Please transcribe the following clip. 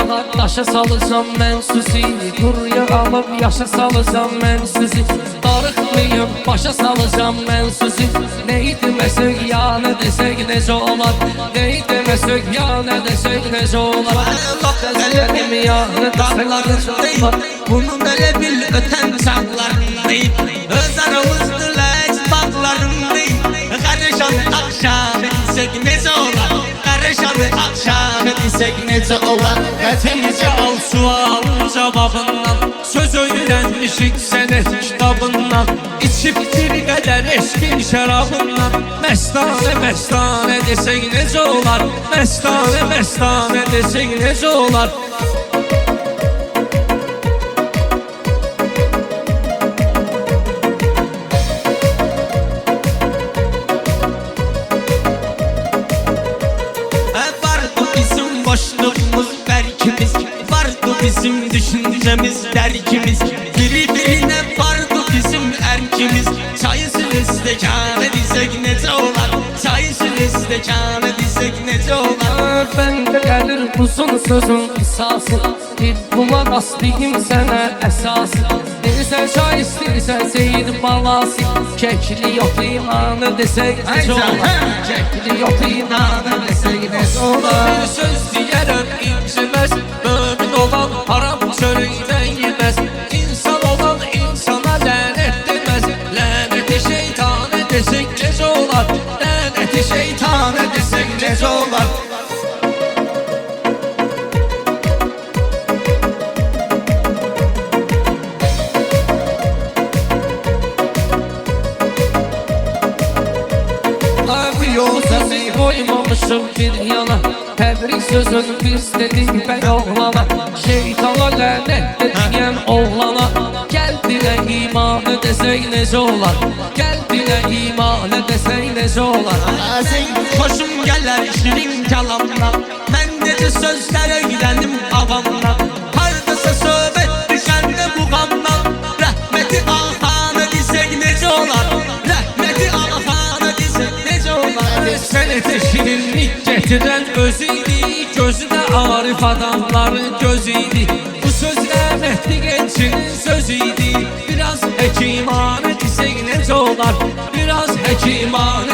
alar daşa salacam mən sizi. Quruya alıb yaşa salacam mən sizi. Darıxmayım başa salacam mən sizi. Neyi deməsək ya nə desək necə olar. Neyi deməsək ya nə desək necə olar. Dəzələrim ya nə desək necə olar. Bunu belə bil ötən çağlarındayım. Öz aramızdır lək bağlarındayım. Qarışan akşam etsək necə olar. Qarışan akşam etsək necə olar. Qətimcə al sualın cavabından. Söz öyrənmişik sənət kitabından. İçib bir qədər eşkin şərabından. Məstanə məstanə desək necə olar. Məstanə məstanə desək necə olar. Boşluğumuz berkimiz, vardı bizim düşüncemiz derkimiz. Birbirine vardı bizim erkimiz. Çayı sürüstekâne dizek necə olar. Çayı sürüstekâne dizek necə olar. Bəndə gəlir uzun sözün qısası. Bir qulaq astıyım sənə əsası. İstəyirsən çay, istəyirsən seyir balası. Kekli yox imanı desək necə olar. Kekli yox imanı desək necə olar. Bir söz deyərəm inciməz. Mömin olan haram çörəkdən yeməz. İnsan olan insana lənət deməz. Lənəti şeytanə desək necə olar. Lənəti şeytanə desək necə olar. Səni qoymamışım bir yana. Təbrik sözün biz dedik və yoxlana. Şeytana lənət deyən oğlana. Gəl dilə imanı desək necə olar. Gəl dilə imanı desək necə olar. Sən xoşum gələr şirin kəlamdan. Mən necə sözlərə girənim avamdan. Hardasa söhbət düşəndə buğamdan. Rəhməti ağanı desək necə olar. Rəhməti ağanı desək necə olar. Sənətə şirinlik gətirən özü idi. Gözü də arif adamların gözü idi. Bu söz rəhmətli gençinin sözü idi. Biraz həkimanə desək necə olar. Biraz həkimanə